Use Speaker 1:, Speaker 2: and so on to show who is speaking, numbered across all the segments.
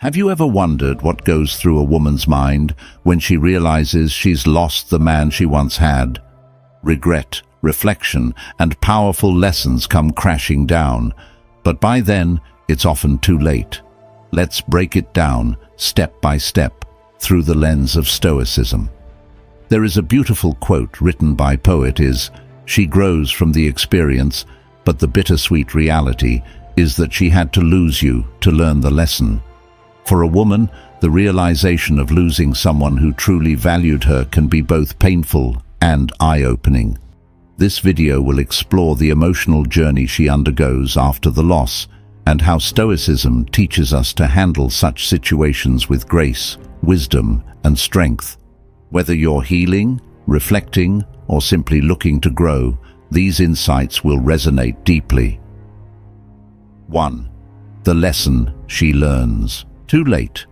Speaker 1: Have you ever wondered what goes through a woman's mind when she realizes she's lost the man she once had? Regret, reflection, and powerful lessons come crashing down, but by then, it's often too late. Let's break it down, step by step, through the lens of Stoicism. There is a beautiful quote written by poet is, "She grows from the experience, but the bittersweet reality is that she had to lose you to learn the lesson." For a woman, the realization of losing someone who truly valued her can be both painful and eye-opening. This video will explore the emotional journey she undergoes after the loss and how Stoicism teaches us to handle such situations with grace, wisdom, and strength. Whether you're healing, reflecting, or simply looking to grow, these insights will resonate deeply. 1. The lesson she learns. Too late.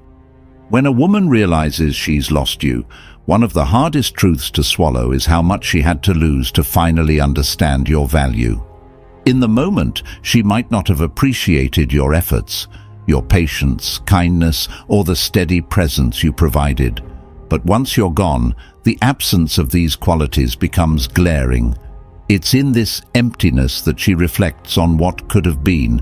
Speaker 1: When a woman realizes she's lost you, one of the hardest truths to swallow is how much she had to lose to finally understand your value. In the moment, she might not have appreciated your efforts, your patience, kindness, or the steady presence you provided. But once you're gone, the absence of these qualities becomes glaring. It's in this emptiness that she reflects on what could have been.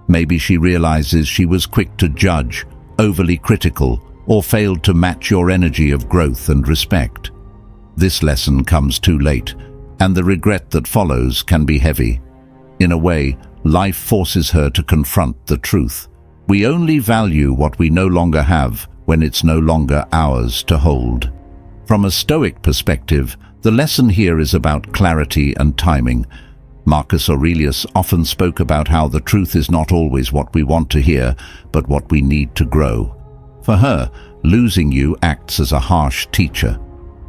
Speaker 1: Maybe she realizes she was quick to judge, overly critical, or failed to match your energy of growth and respect. This lesson comes too late, and the regret that follows can be heavy. In a way, life forces her to confront the truth. We only value what we no longer have when it's no longer ours to hold. From a Stoic perspective, the lesson here is about clarity and timing. Marcus Aurelius often spoke about how the truth is not always what we want to hear, but what we need to grow. For her, losing you acts as a harsh teacher.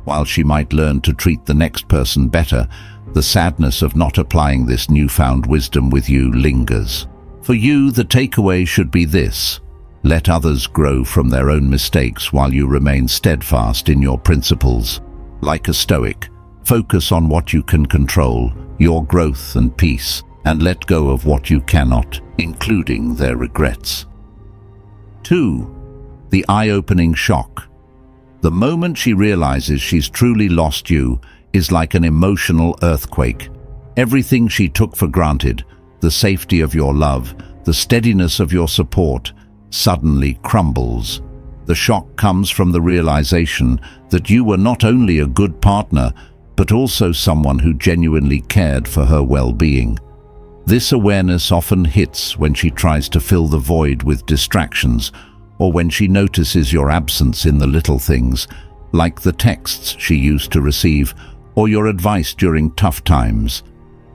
Speaker 1: While she might learn to treat the next person better, the sadness of not applying this newfound wisdom with you lingers. For you, the takeaway should be this: let others grow from their own mistakes while you remain steadfast in your principles. Like a Stoic, focus on what you can control, your growth and peace, and let go of what you cannot, including their regrets. 2. The eye-opening shock. The moment she realizes she's truly lost you is like an emotional earthquake. Everything she took for granted, the safety of your love, the steadiness of your support, suddenly crumbles. The shock comes from the realization that you were not only a good partner, but also someone who genuinely cared for her well-being. This awareness often hits when she tries to fill the void with distractions, or when she notices your absence in the little things, like the texts she used to receive, or your advice during tough times.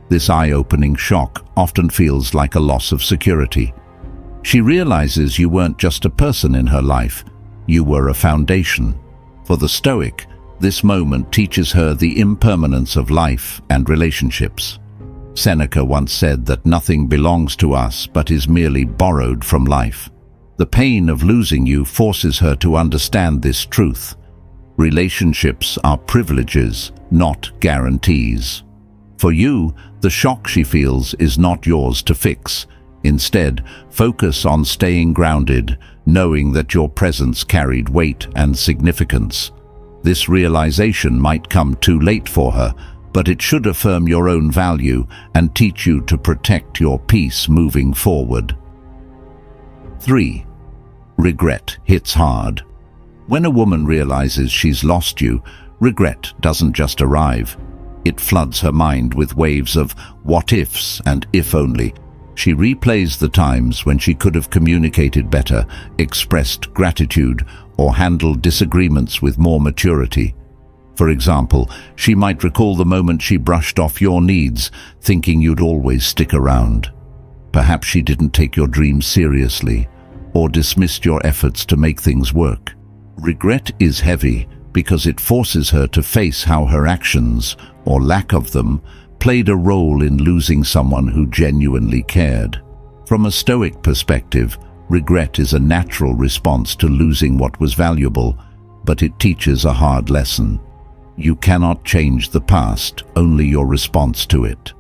Speaker 1: This eye-opening shock often feels like a loss of security. She realizes you weren't just a person in her life, you were a foundation. For the Stoic, this moment teaches her the impermanence of life and relationships. Seneca once said that nothing belongs to us but is merely borrowed from life. The pain of losing you forces her to understand this truth. Relationships are privileges, not guarantees. For you, the shock she feels is not yours to fix. Instead, focus on staying grounded, knowing that your presence carried weight and significance. This realization might come too late for her, but it should affirm your own value and teach you to protect your peace moving forward. 3. Regret hits hard. When a woman realizes she's lost you, regret doesn't just arrive. It floods her mind with waves of what-ifs and if only. She replays the times when she could have communicated better, expressed gratitude, or handled disagreements with more maturity. For example, she might recall the moment she brushed off your needs, thinking you'd always stick around. Perhaps she didn't take your dreams seriously, or dismissed your efforts to make things work. Regret is heavy because it forces her to face how her actions, or lack of them, played a role in losing someone who genuinely cared. From a Stoic perspective, regret is a natural response to losing what was valuable, but it teaches a hard lesson. You cannot change the past, only your response to it.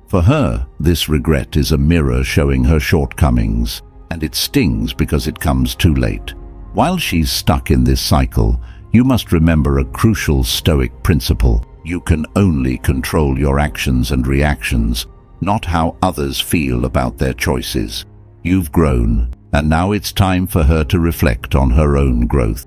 Speaker 1: For her, this regret is a mirror showing her shortcomings, and it stings because it comes too late. While she's stuck in this cycle, you must remember a crucial Stoic principle. You can only control your actions and reactions, not how others feel about their choices. You've grown, and now it's time for her to reflect on her own growth.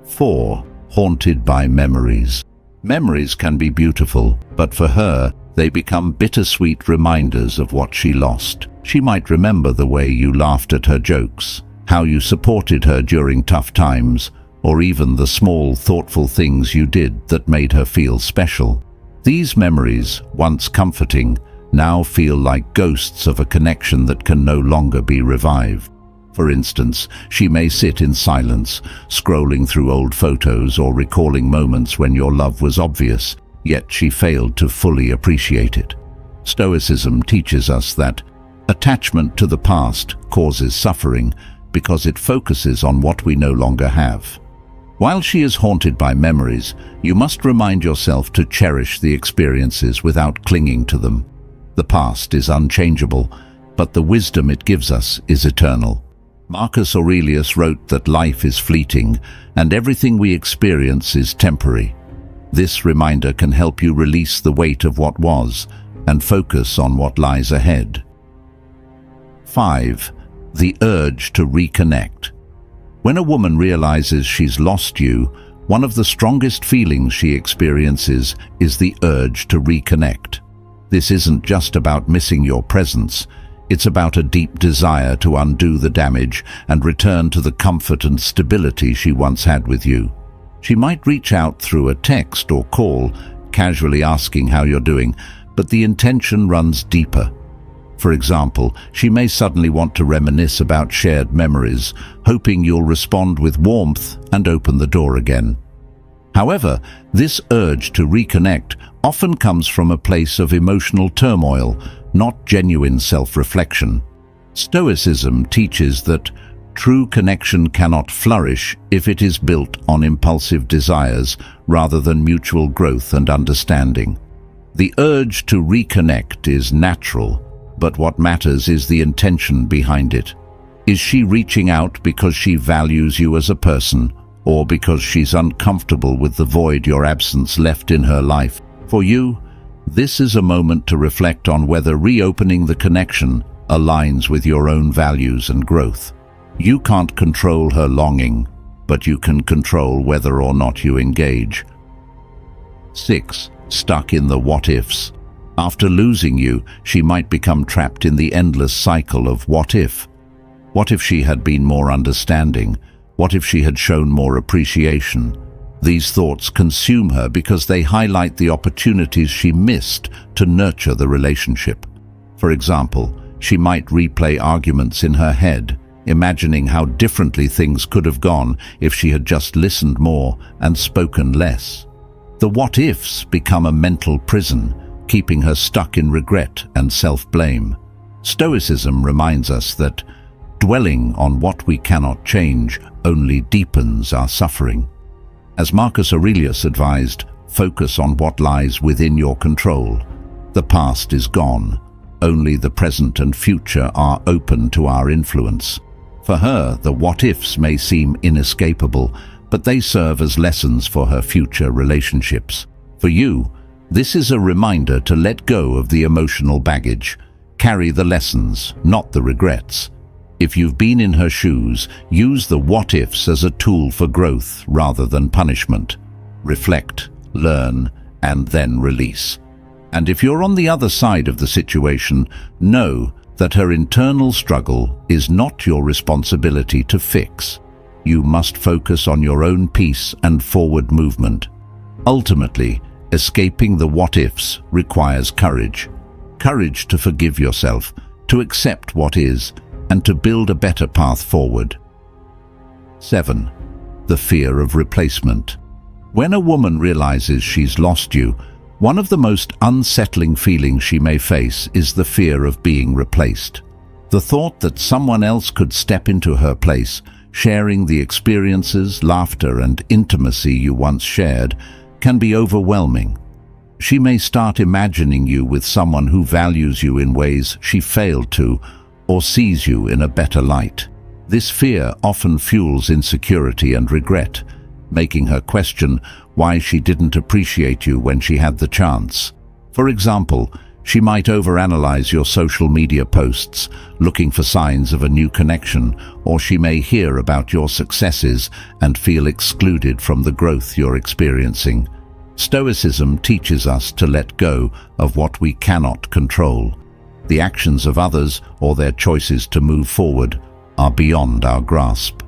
Speaker 1: 4. Haunted by memories. Memories can be beautiful, but for her, they become bittersweet reminders of what she lost. She might remember the way you laughed at her jokes, how you supported her during tough times, or even the small, thoughtful things you did that made her feel special. These memories, once comforting, now feel like ghosts of a connection that can no longer be revived. For instance, she may sit in silence, scrolling through old photos or recalling moments when your love was obvious, yet she failed to fully appreciate it. Stoicism teaches us that attachment to the past causes suffering because it focuses on what we no longer have. While she is haunted by memories, you must remind yourself to cherish the experiences without clinging to them. The past is unchangeable, but the wisdom it gives us is eternal. Marcus Aurelius wrote that life is fleeting and everything we experience is temporary. This reminder can help you release the weight of what was and focus on what lies ahead. 5. The urge to reconnect. When a woman realizes she's lost you, one of the strongest feelings she experiences is the urge to reconnect. This isn't just about missing your presence, it's about a deep desire to undo the damage and return to the comfort and stability she once had with you. She might reach out through a text or call, casually asking how you're doing, but the intention runs deeper. For example, she may suddenly want to reminisce about shared memories, hoping you'll respond with warmth and open the door again. However, this urge to reconnect often comes from a place of emotional turmoil, not genuine self-reflection. Stoicism teaches that true connection cannot flourish if it is built on impulsive desires rather than mutual growth and understanding. The urge to reconnect is natural, but what matters is the intention behind it. Is she reaching out because she values you as a person, or because she's uncomfortable with the void your absence left in her life? For you, this is a moment to reflect on whether reopening the connection aligns with your own values and growth. You can't control her longing, but you can control whether or not you engage. 6. Stuck in the what-ifs. After losing you, she might become trapped in the endless cycle of what if. What if she had been more understanding? What if she had shown more appreciation? These thoughts consume her because they highlight the opportunities she missed to nurture the relationship. For example, she might replay arguments in her head, imagining how differently things could have gone if she had just listened more and spoken less. The what-ifs become a mental prison, keeping her stuck in regret and self-blame. Stoicism reminds us that dwelling on what we cannot change only deepens our suffering. As Marcus Aurelius advised, focus on what lies within your control. The past is gone. Only the present and future are open to our influence. For her, the what-ifs may seem inescapable, but they serve as lessons for her future relationships. For you, this is a reminder to let go of the emotional baggage. Carry the lessons, not the regrets. If you've been in her shoes, use the what-ifs as a tool for growth rather than punishment. Reflect, learn, and then release. And if you're on the other side of the situation, know that her internal struggle is not your responsibility to fix. You must focus on your own peace and forward movement. Ultimately, escaping the what-ifs requires courage. Courage to forgive yourself, to accept what is, and to build a better path forward. 7. The fear of replacement. When a woman realizes she's lost you, one of the most unsettling feelings she may face is the fear of being replaced. The thought that someone else could step into her place, sharing the experiences, laughter, and intimacy you once shared, can be overwhelming. She may start imagining you with someone who values you in ways she failed to, or sees you in a better light. This fear often fuels insecurity and regret, making her question why she didn't appreciate you when she had the chance. For example, she might overanalyze your social media posts, looking for signs of a new connection, or she may hear about your successes and feel excluded from the growth you're experiencing. Stoicism teaches us to let go of what we cannot control. The actions of others or their choices to move forward are beyond our grasp.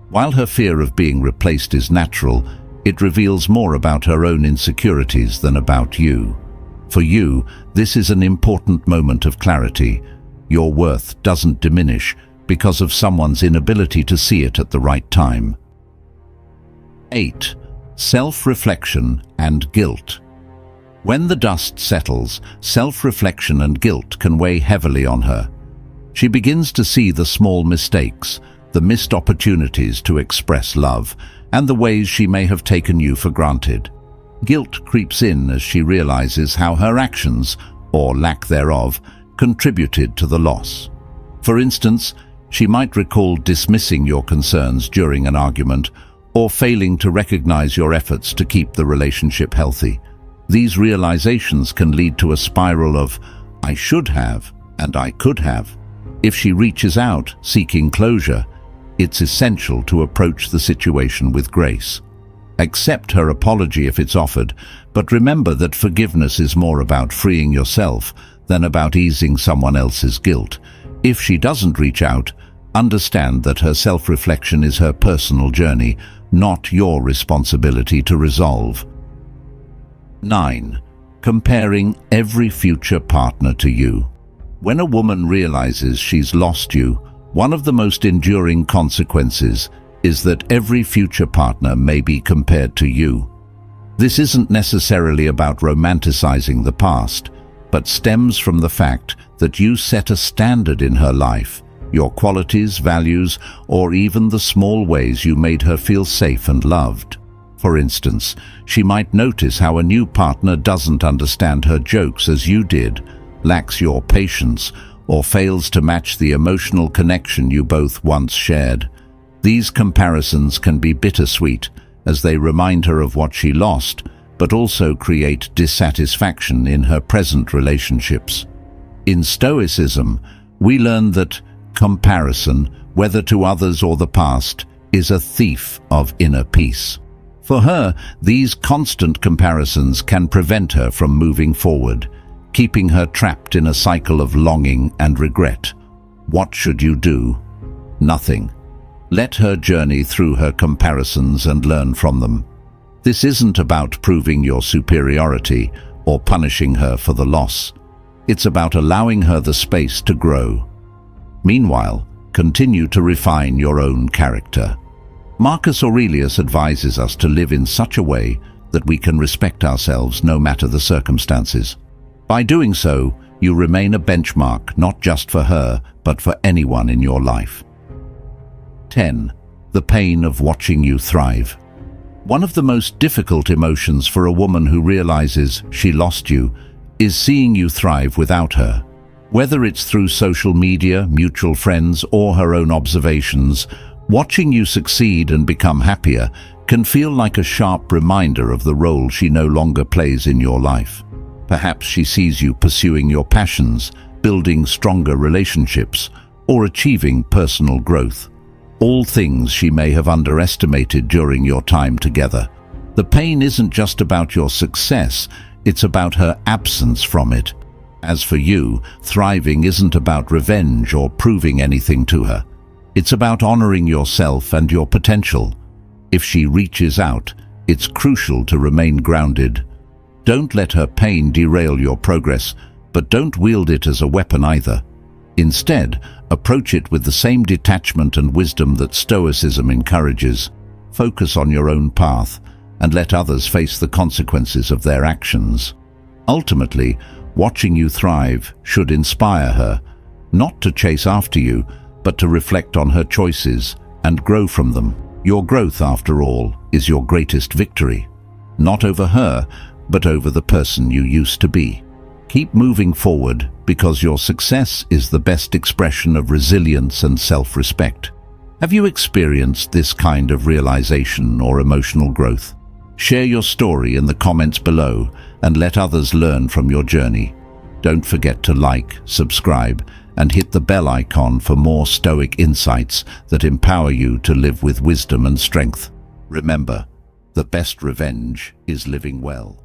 Speaker 1: While her fear of being replaced is natural, it reveals more about her own insecurities than about you. For you, this is an important moment of clarity. Your worth doesn't diminish because of someone's inability to see it at the right time. 8. Self-reflection and guilt. When the dust settles, self-reflection and guilt can weigh heavily on her. She begins to see the small mistakes, the missed opportunities to express love, and the ways she may have taken you for granted. Guilt creeps in as she realizes how her actions, or lack thereof, contributed to the loss. For instance, she might recall dismissing your concerns during an argument, or failing to recognize your efforts to keep the relationship healthy. These realizations can lead to a spiral of, "I should have," and "I could have." If she reaches out, seeking closure, it's essential to approach the situation with grace. Accept her apology if it's offered, but remember that forgiveness is more about freeing yourself than about easing someone else's guilt. If she doesn't reach out, understand that her self-reflection is her personal journey, not your responsibility to resolve. 9. Comparing every future partner to you. When a woman realizes she's lost you, one of the most enduring consequences is that every future partner may be compared to you. This isn't necessarily about romanticizing the past, but stems from the fact that you set a standard in her life, your qualities, values, or even the small ways you made her feel safe and loved. For instance, she might notice how a new partner doesn't understand her jokes as you did, lacks your patience, or fails to match the emotional connection you both once shared. These comparisons can be bittersweet, as they remind her of what she lost, but also create dissatisfaction in her present relationships. In Stoicism, we learn that comparison, whether to others or the past, is a thief of inner peace. For her, these constant comparisons can prevent her from moving forward, keeping her trapped in a cycle of longing and regret. What should you do? Nothing. Let her journey through her comparisons and learn from them. This isn't about proving your superiority or punishing her for the loss. It's about allowing her the space to grow. Meanwhile, continue to refine your own character. Marcus Aurelius advises us to live in such a way that we can respect ourselves no matter the circumstances. By doing so, you remain a benchmark not just for her, but for anyone in your life. 10. The pain of watching you thrive. One of the most difficult emotions for a woman who realizes she lost you is seeing you thrive without her. Whether it's through social media, mutual friends, or her own observations, watching you succeed and become happier can feel like a sharp reminder of the role she no longer plays in your life. Perhaps she sees you pursuing your passions, building stronger relationships, or achieving personal growth. All things she may have underestimated during your time together. The pain isn't just about your success, it's about her absence from it. As for you, thriving isn't about revenge or proving anything to her. It's about honoring yourself and your potential. If she reaches out, it's crucial to remain grounded. Don't let her pain derail your progress, but don't wield it as a weapon either. Instead, approach it with the same detachment and wisdom that Stoicism encourages. Focus on your own path and let others face the consequences of their actions. Ultimately, watching you thrive should inspire her, not to chase after you, but to reflect on her choices and grow from them. Your growth, after all, is your greatest victory, not over her, but over the person you used to be. Keep moving forward because your success is the best expression of resilience and self-respect. Have you experienced this kind of realization or emotional growth? Share your story in the comments below and let others learn from your journey. Don't forget to like, subscribe, and hit the bell icon for more Stoic insights that empower you to live with wisdom and strength. Remember, the best revenge is living well.